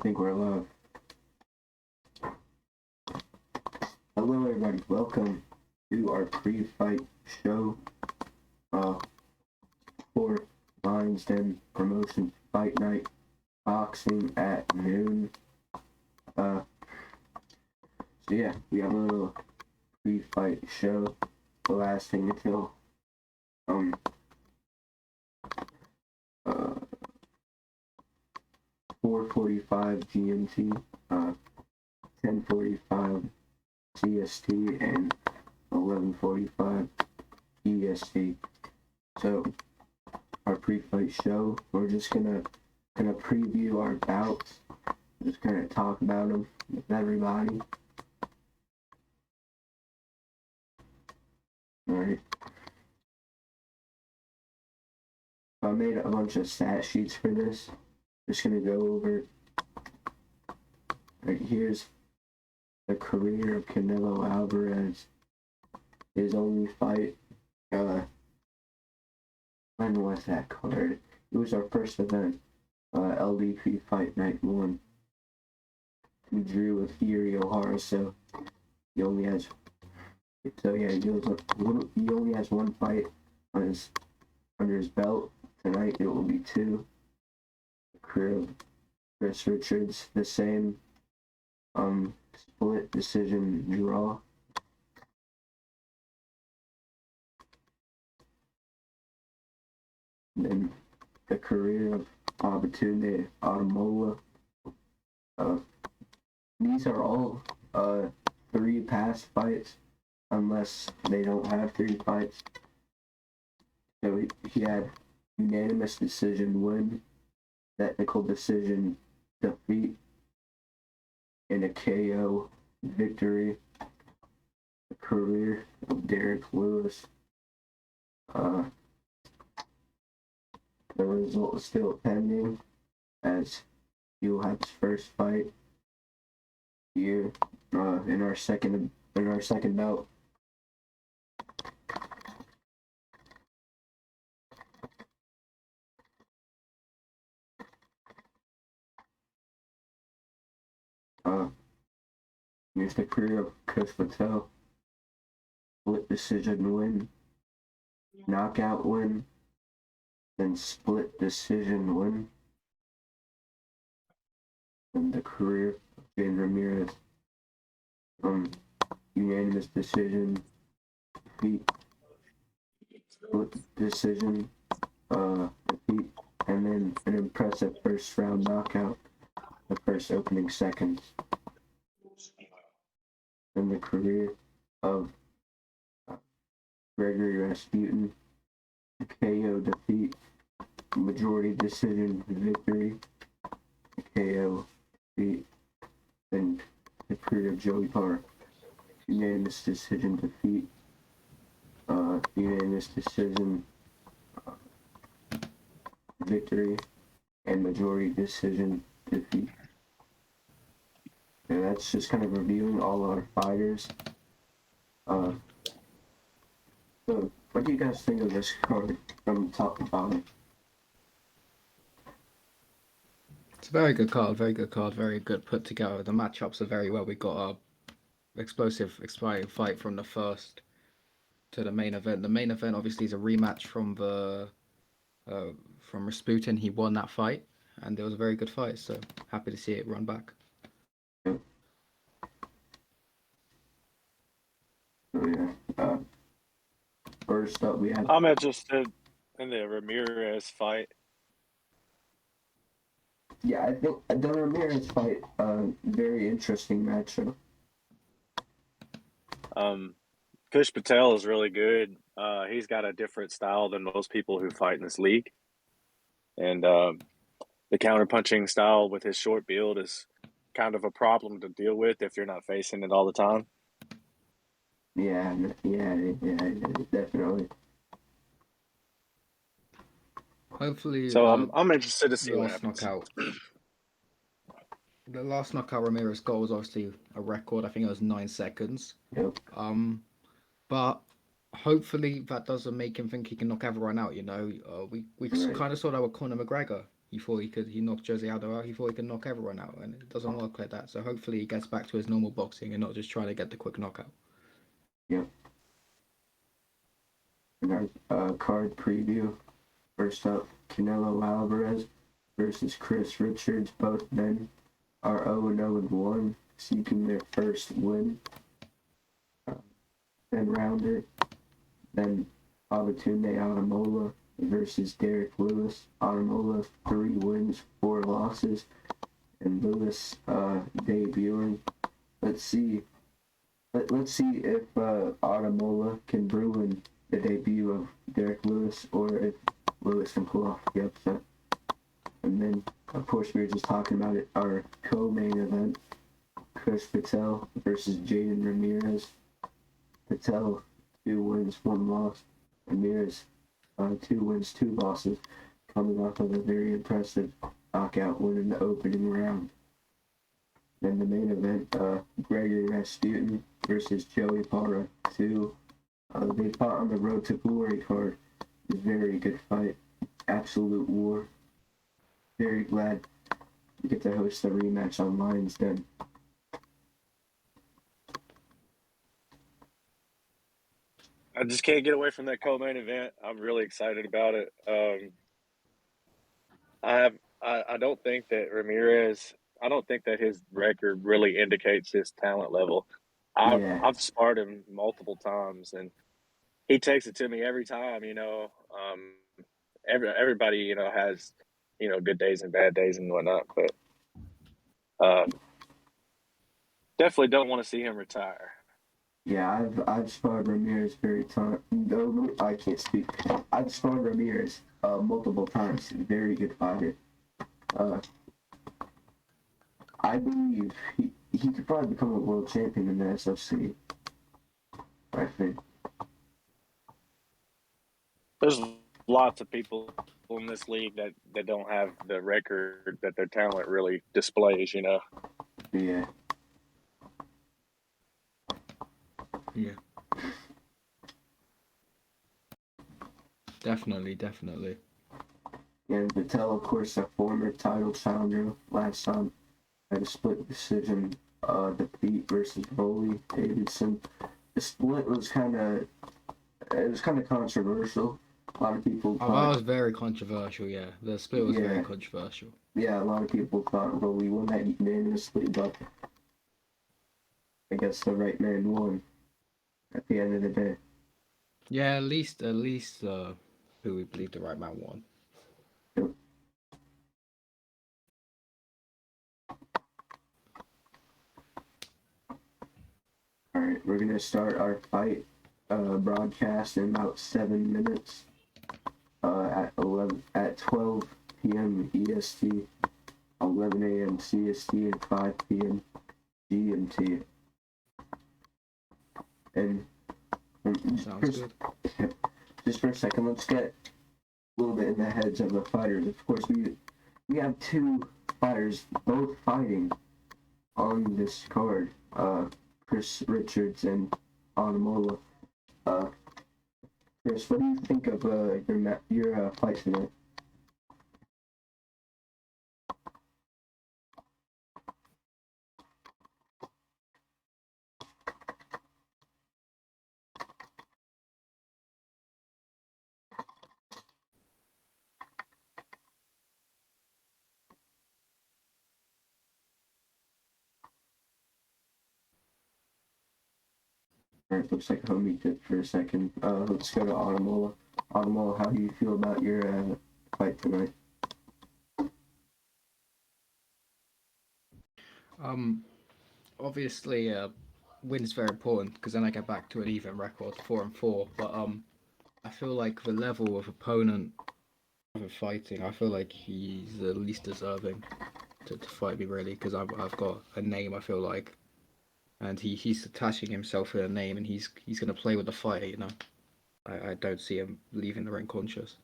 think we're live. Hello, everybody. Welcome to our pre-fight show for Lions Den Promotion Fight Night Boxing at noon. So yeah, we have a little pre-fight show lasting until 4:45 GMT, 10:45 CST, and 11:45 EST. So our pre-fight show, we're just gonna preview our bouts, just gonna talk about them with everybody. Alright. I made a bunch of stat sheets for this. Just gonna go over. Right, here's the career of Canelo Alvarez. His only fight, when was that card? It was our first event, LDP Fight Night 1. We drew with Fury O'Hara, so he only has, he only has one fight on under his belt. Tonight it will be 2. Career of Chris Richards, the same split decision draw. And then the career of Opportunity Amola. These are all 3 past fights, unless they don't have 3 fights. So he had unanimous decision win, technical decision defeat, and a KO victory. The career of Derrick Lewis. The result is still pending, as he will have his first fight here in our second bout. Here's the career of Patel. Split decision win, knockout win, then split decision win. And the career of Jaden Ramirez. Unanimous decision defeat, split decision defeat, and then an impressive first round knockout the first opening seconds. In the career of Gregory Rasputin, KO defeat, majority decision victory, KO defeat, and the career of Joey Park, unanimous decision defeat, unanimous decision victory, and majority decision defeat. And that's just kind of reviewing all our fighters. So what do you guys think of this card from top to bottom? It's a very good card, very good put together. The matchups are very well. We got a explosive, exciting fight from the first to the main event. The main event obviously is a rematch from Rasputin. He won that fight, and it was a very good fight. So happy to see it run back. First up, we have. I'm interested in the Ramirez fight. Yeah, I think the Ramirez fight, very interesting matchup. Kush Patel is really good. He's got a different style than most people who fight in this league, and the counterpunching style with his short build is kind of a problem to deal with if you're not facing it all the time. Yeah, definitely. Hopefully. So I'm interested to see what happens. The last knockout Ramirez got was obviously a record. I think it was 9 seconds. Yep. But hopefully that doesn't make him think he can knock everyone out. You know, we kind of saw that with Conor McGregor. He thought he knocked Jose Aldo out. He thought he could knock everyone out, and it doesn't work like that. So hopefully he gets back to his normal boxing and not just trying to get the quick knockout. Yep. And our card preview. First up, Canelo Alvarez versus Chris Richards. Both men are 0-0-1, seeking their first win. Then rounder. Then Abatunde Amola versus Derrick Lewis. Amola 3 wins, 4 losses, and Lewis debuting. Let's see if Amola can ruin the debut of Derrick Lewis, or if Lewis can pull off the upset. And then, of course, we were just talking about it. Our co-main event: Chris Patel versus Jaden Ramirez. Patel 2 wins, 1 loss. Ramirez 2 wins, 2 losses, coming off of a very impressive knockout win in the opening round. Then the main event: Gregory Rasputin versus Joey Parra 2. They fought on the Road to Glory card. It was a very good fight. Absolute war. Very glad we get to host a rematch on Lions Den. I just can't get away from that co-main event. I'm really excited about it. I don't think that Ramirez. I don't think that his record really indicates his talent level. I've sparred him multiple times, and he takes it to me every time. Everybody has good days and bad days and whatnot, but definitely don't want to see him retire. Yeah, I've sparred Ramirez No, I can't speak. I've sparred Ramirez multiple times. Very good fighter. I believe he could probably become a world champion in the SFC. I think. There's lots of people in this league that don't have the record that their talent really displays. Yeah. Yeah. Definitely. And Patel, of course, a former title challenger. Last time had a split decision defeat versus Rolly Davidson. The split was kind of controversial. A lot of people thought that was very controversial. Yeah, the split was very controversial. Yeah, a lot of people thought Rolly won that unanimously, but I guess the right man won at the end of the day. Yeah, at least who we believe the right man won. Yep. All right, we're gonna start our fight broadcast in about 7 minutes at 12 p.m. EST, 11 a.m. CST, and 5 p.m. GMT. And sounds good. Just for a second, let's get a little bit in the heads of the fighters. Of course, we have 2 fighters both fighting on this card. Chris Richards and Amola. Chris, what do you think of your fight tonight? Alright, looks like homie did for a second. Let's go to Amola. Amola, how do you feel about your fight tonight? Obviously, win is very important because then I get back to an even record, 4-4. But I feel like the level of opponent of fighting, I feel like he's the least deserving to fight me really, because I've got a name. I feel like, and he's attaching himself to a name, and he's gonna play with the fighter. I don't see him leaving the ring conscious.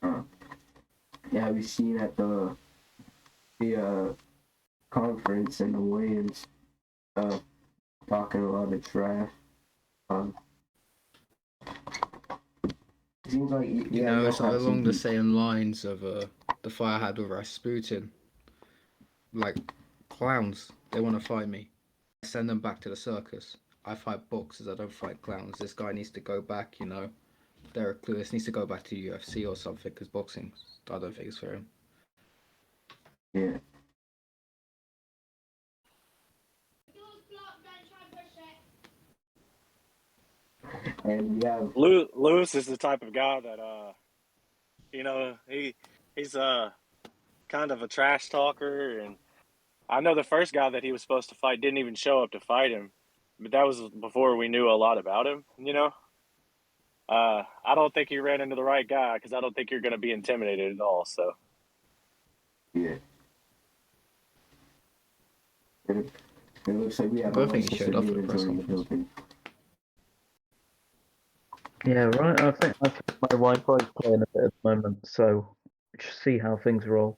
Yeah, we've seen at the conference and the weigh-ins talking a lot of trash. It seems like it's along the same lines of the fight I had with Rasputin. Like clowns, they want to fight me. I send them back to the circus. I fight boxers. I don't fight clowns. This guy needs to go back. Derrick Lewis needs to go back to UFC or something because boxing, I don't think it's for him. Yeah. And we have Lewis is the type of guy that he's kind of a trash talker, and I know the first guy that he was supposed to fight didn't even show up to fight him, but that was before we knew a lot about him. I don't think you ran into the right guy because I don't think you're going to be intimidated at all. So yeah. It looks like we have I don't think he showed up at the press in the conference. building. Yeah, right. I think my Wi-Fi's playing a bit at the moment, so just see how things roll.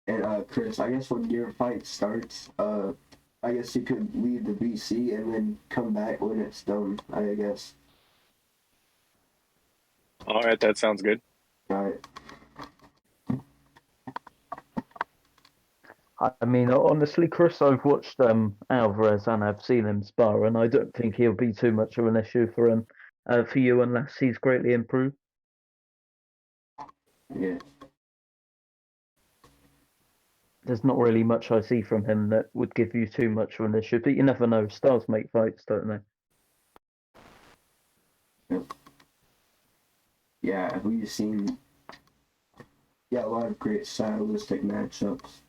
And Chris, I guess when your fight starts, I guess you could leave the BC and then come back when it's done, I guess. all right, that sounds good. All right. I mean, honestly, Chris, I've watched Alvarez and I've seen him spar, and I don't think he'll be too much of an issue for him, for you, unless he's greatly improved. Yeah. There's not really much I see from him that would give you too much of an issue, but you never know. Stars make fights, don't they? Yeah, we've seen a lot of great stylistic matchups.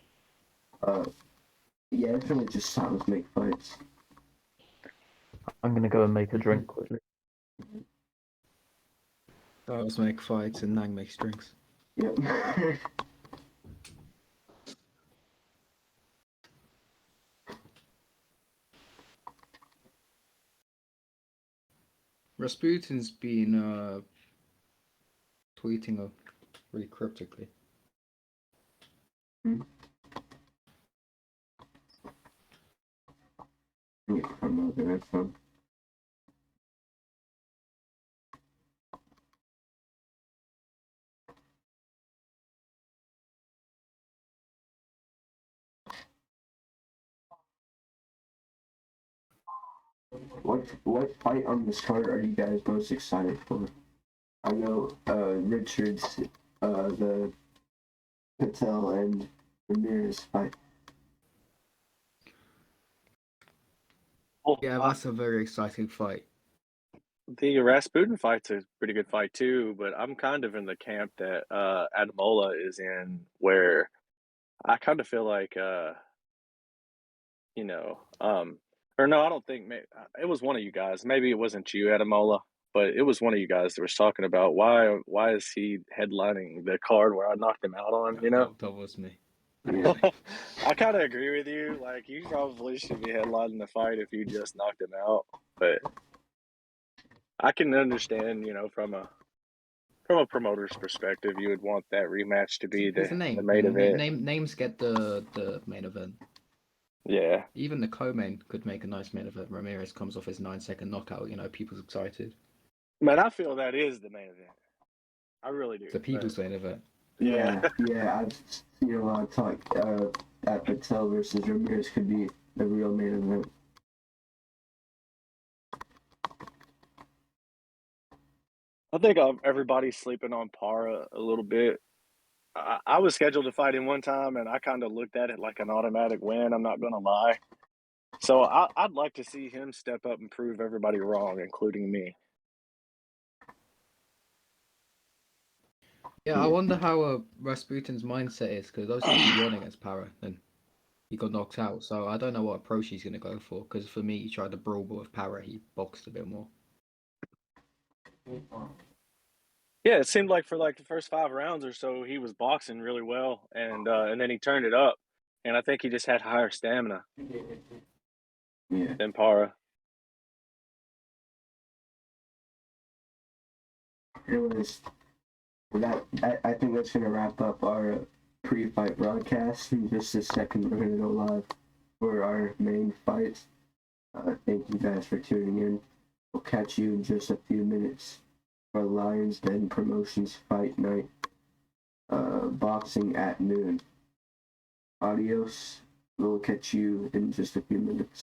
Yeah, it's really just styles make fights. I'm gonna go and make a drink quickly. Styles make fights and Nang makes drinks. Yep. Rasputin's been tweeting really cryptically. Yeah, I'm not gonna have fun. What fight on this card are you guys most excited for? I know Richards, the Patel and Ramirez fight. Yeah, that's a very exciting fight. The Rasputin fight's a pretty good fight too, but I'm kind of in the camp that Amola is in, where I kind of feel like or no, I don't think it was one of you guys. Maybe it wasn't you, Amola, but it was one of you guys that was talking about why is he headlining the card where I knocked him out on, That was me. I kind of agree with you. Like, you probably should be headlining the fight if you just knocked him out. But I can understand, from a promoter's perspective, you would want that rematch to be the main event. Names get the main event. Yeah. Even the co-main could make a nice main event. Ramirez comes off his 9-second knockout. People's excited. Man, I feel that is the main event. I really do. The people's main event. Yeah. I've seen a lot of talk that Patel versus Ramirez could be the real main event. I think everybody's sleeping on Para a little bit. I was scheduled to fight him one time, and I kind of looked at it like an automatic win. I'm not going to lie. So I'd like to see him step up and prove everybody wrong, including me. Yeah, I wonder how Rasputin's mindset is, because obviously he won against Para and he got knocked out. So I don't know what approach he's going to go for, because for me, he tried to brawl, but with Para, he boxed a bit more. Yeah, it seemed like for the first 5 rounds or so, he was boxing really well, and then he turned it up, and I think he just had higher stamina than Para. Anyways, I think that's gonna wrap up our pre-fight broadcast. In just a second, we're gonna go live for our main fights. Thank you guys for tuning in. We'll catch you in just a few minutes for Lions Den Promotions Fight Night. Boxing at noon. Adios. We'll catch you in just a few minutes.